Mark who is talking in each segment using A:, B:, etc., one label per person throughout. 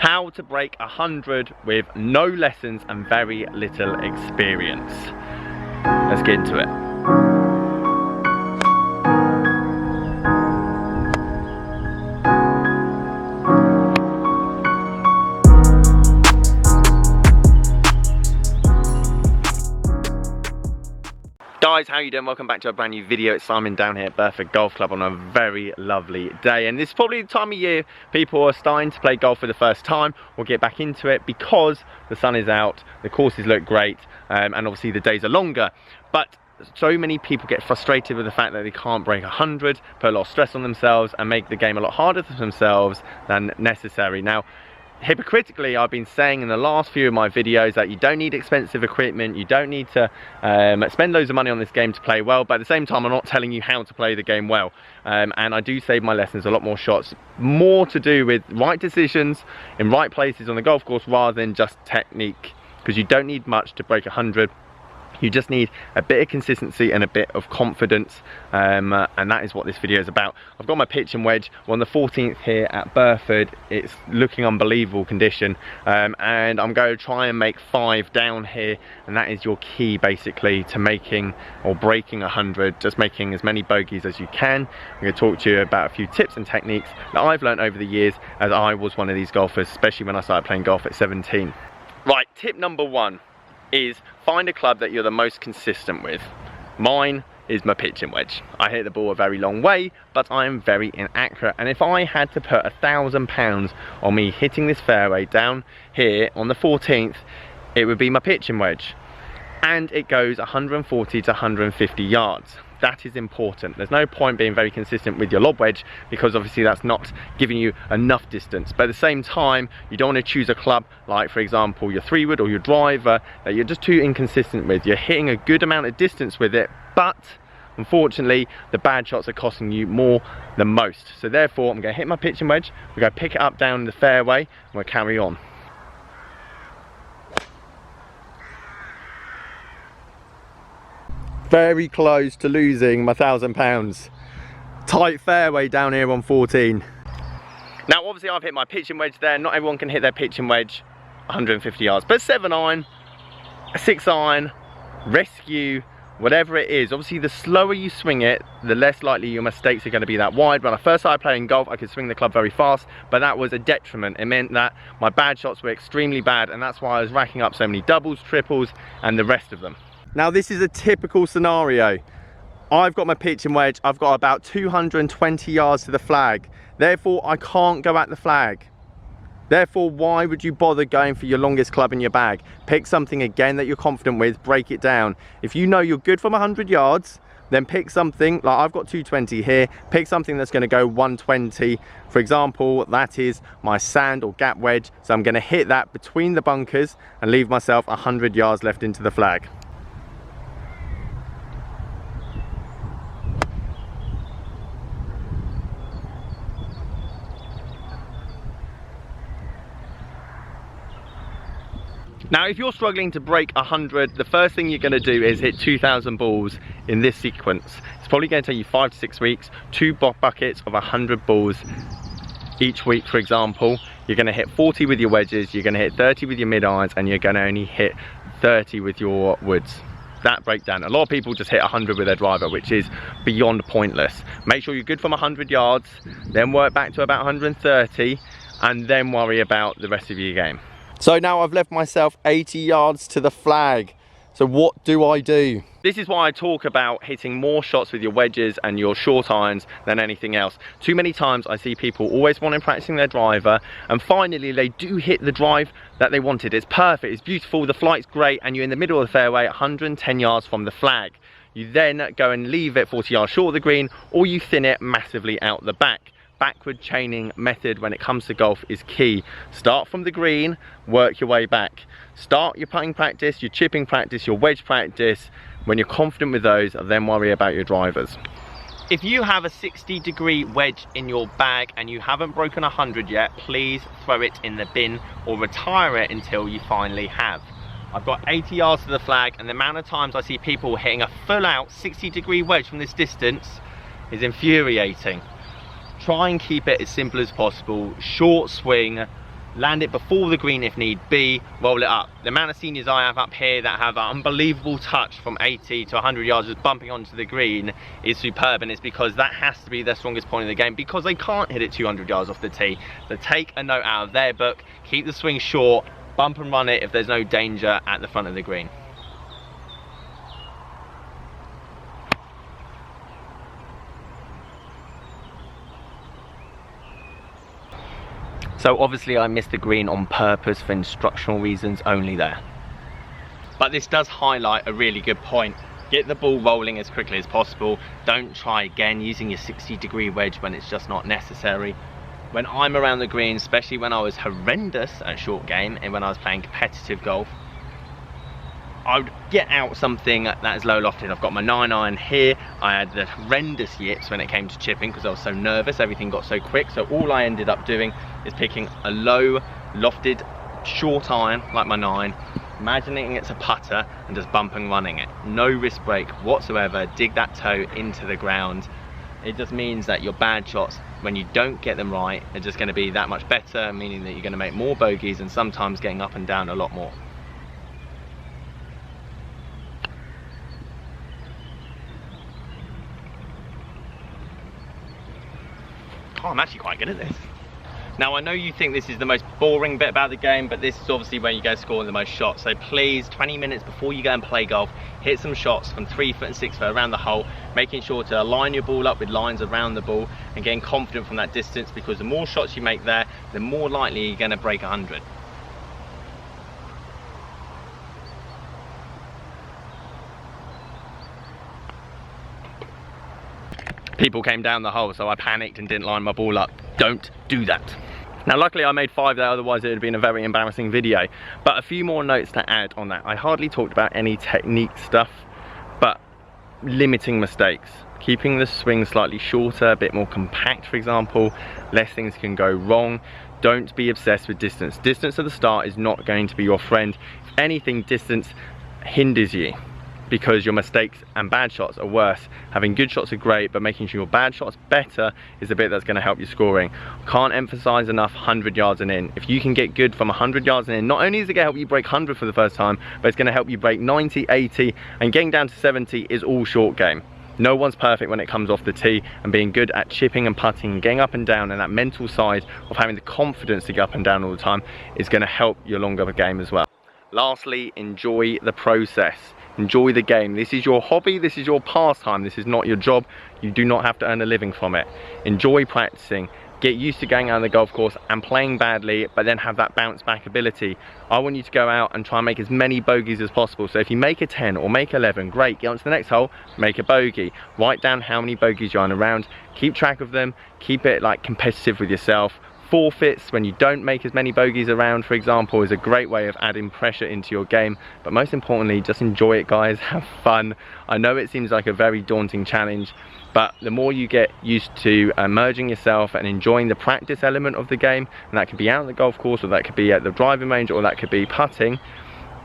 A: How to break 100 with no lessons and very little experience. Let's get into it. Guys, how you doing? Welcome back to a brand new video. It's Simon down here at Burford Golf Club on a very lovely day, and this is probably the time of year people are starting to play golf for the first time or get back into it because the sun is out, the courses look great, and obviously the days are longer. But so many people get frustrated with the fact that they can't break 100, put a lot of stress on themselves and make the game a lot harder for themselves than necessary. Now, hypocritically, I've been saying in the last few of my videos that you don't need expensive equipment, you don't need to spend loads of money on this game to play well, but at the same time I'm not telling you how to play the game well, and I do save my lessons a lot more shots, more to do with right decisions in right places on the golf course rather than just technique, because you don't need much to break 100. You just need a bit of consistency and a bit of confidence, and that is what this video is about. I've got my pitching wedge. We're on the 14th here at Burford. It's looking unbelievable condition, and I'm going to try and make 5 down here, and that is your key basically to making or breaking 100, just making as many bogeys as you can. I'm going to talk to you about a few tips and techniques that I've learned over the years, as I was one of these golfers, especially when I started playing golf at 17. Right, tip number 1 is find a club that you're the most consistent with. Mine is my pitching wedge. I hit the ball a very long way, but I am very inaccurate, and if I had to put £1,000 on me hitting this fairway down here on the 14th, it would be my pitching wedge, and it goes 140 to 150 yards. That is important. There's no point being very consistent with your lob wedge because obviously that's not giving you enough distance, but at the same time you don't want to choose a club like, for example, your 3-wood or your driver that you're just too inconsistent with. You're hitting a good amount of distance with it, but unfortunately the bad shots are costing you more than most. So therefore I'm going to hit my pitching wedge, we're going to pick it up down the fairway and we'll carry on. Very close to losing my £1,000. Tight fairway down here on 14. Now obviously I've hit my pitching wedge there. Not everyone can hit their pitching wedge 150 yards, but 7-iron, a 6-iron, rescue, whatever it is. Obviously the slower you swing it, the less likely your mistakes are going to be that wide. When I first started playing golf, I could swing the club very fast, but that was a detriment. It meant that my bad shots were extremely bad, and that's why I was racking up so many doubles, triples, and the rest of them. Now this is a typical scenario. I've got my pitching wedge, I've got about 220 yards to the flag. Therefore I can't go at the flag. Therefore, why would you bother going for your longest club in your bag? Pick something again that you're confident with, break it down. If you know you're good from 100 yards, then pick something, like I've got 220 here, pick something that's gonna go 120. For example, that is my sand or gap wedge. So I'm gonna hit that between the bunkers and leave myself 100 yards left into the flag. Now if you're struggling to break 100, the first thing you're going to do is hit 2,000 balls in this sequence. It's probably going to take you 5 to 6 weeks, 2 buckets of 100 balls each week. For example, you're going to hit 40 with your wedges, you're going to hit 30 with your mid-irons, and you're going to only hit 30 with your woods. That breakdown. A lot of people just hit 100 with their driver, which is beyond pointless. Make sure you're good from 100 yards, then work back to about 130, and then worry about the rest of your game. So now I've left myself 80 yards to the flag. So what do I do? This is why I talk about hitting more shots with your wedges and your short irons than anything else. Too many times I see people always wanting practicing their driver, and finally they do hit the drive that they wanted. It's perfect, it's beautiful, the flight's great, and you're in the middle of the fairway 110 yards from the flag. You then go and leave it 40 yards short of the green, or you thin it massively out the back. Backward chaining method when it comes to golf is key. Start from the green, work your way back. Start your putting practice, your chipping practice, your wedge practice. When you're confident with those, then worry about your drivers. If you have a 60-degree wedge in your bag and you haven't broken 100 yet, please throw it in the bin or retire it until you finally have. I've got 80 yards to the flag, and the amount of times I see people hitting a full out 60-degree wedge from this distance is infuriating. Try and keep it as simple as possible. Short swing, land it before the green if need be, roll it up. The amount of seniors I have up here that have an unbelievable touch from 80 to 100 yards just bumping onto the green is superb, and it's because that has to be their strongest point of the game, because they can't hit it 200 yards off the tee. So take a note out of their book, keep the swing short, bump and run it if there's no danger at the front of the green. So obviously I missed the green on purpose for instructional reasons only there. But this does highlight a really good point. Get the ball rolling as quickly as possible. Don't try again using your 60-degree wedge when it's just not necessary. When I'm around the green, especially when I was horrendous at short game and when I was playing competitive golf, I would get out something that is low lofted. I've got my 9-iron here. I had the horrendous yips when it came to chipping because I was so nervous, everything got so quick. So all I ended up doing is picking a low lofted short iron like my 9, imagining it's a putter and just bump and running it. No wrist break whatsoever, dig that toe into the ground. It just means that your bad shots, when you don't get them right, are just going to be that much better, meaning that you're going to make more bogeys and sometimes getting up and down a lot more. Oh, I'm actually quite good at this. Now I know you think this is the most boring bit about the game, but this is obviously where you go scoring the most shots. So please, 20 minutes before you go and play golf, hit some shots from 3 foot and 6 foot around the hole, making sure to align your ball up with lines around the ball and getting confident from that distance, because the more shots you make there, the more likely you're going to break 100. People came down the hole, so I panicked and didn't line my ball up. Don't do that. Now luckily I made 5 there, otherwise it would have been a very embarrassing video. But a few more notes to add on that. I hardly talked about any technique stuff, but limiting mistakes. Keeping the swing slightly shorter, a bit more compact for example, less things can go wrong. Don't be obsessed with distance. Distance at the start is not going to be your friend. If anything, distance hinders you, because your mistakes and bad shots are worse. Having good shots are great, but making sure your bad shots better is the bit that's going to help you scoring. Can't emphasize enough 100 yards and in. If you can get good from 100 yards and in, not only is it going to help you break 100 for the first time, but it's going to help you break 90, 80, and getting down to 70 is all short game. No one's perfect when it comes off the tee, and being good at chipping and putting and getting up and down, and that mental side of having the confidence to get up and down all the time is going to help your longer game as well. Lastly, enjoy the process. Enjoy the game. This is your hobby, this is your pastime, this is not your job. You do not have to earn a living from it. Enjoy practicing. Get used to going out on the golf course and playing badly, but then have that bounce back ability. I want you to go out and try and make as many bogeys as possible. So if you make a 10 or make 11, great. Get on to the next hole, make a bogey. Write down how many bogeys you're on around. Keep track of them. Keep it like competitive with yourself. Forfeits when you don't make as many bogeys around, for example, is a great way of adding pressure into your game. But most importantly, just enjoy it, guys. Have fun. I know it seems like a very daunting challenge, but the more you get used to immersing yourself and enjoying the practice element of the game, and that could be out on the golf course, or that could be at the driving range, or that could be putting,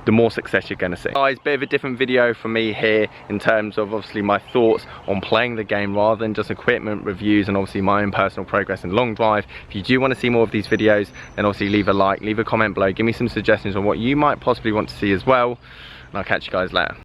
A: the more success you're going to see. Guys, bit of a different video for me here in terms of obviously my thoughts on playing the game rather than just equipment reviews and obviously my own personal progress in long drive. If you do want to see more of these videos, then obviously leave a like, leave a comment below, give me some suggestions on what you might possibly want to see as well, and I'll catch you guys later.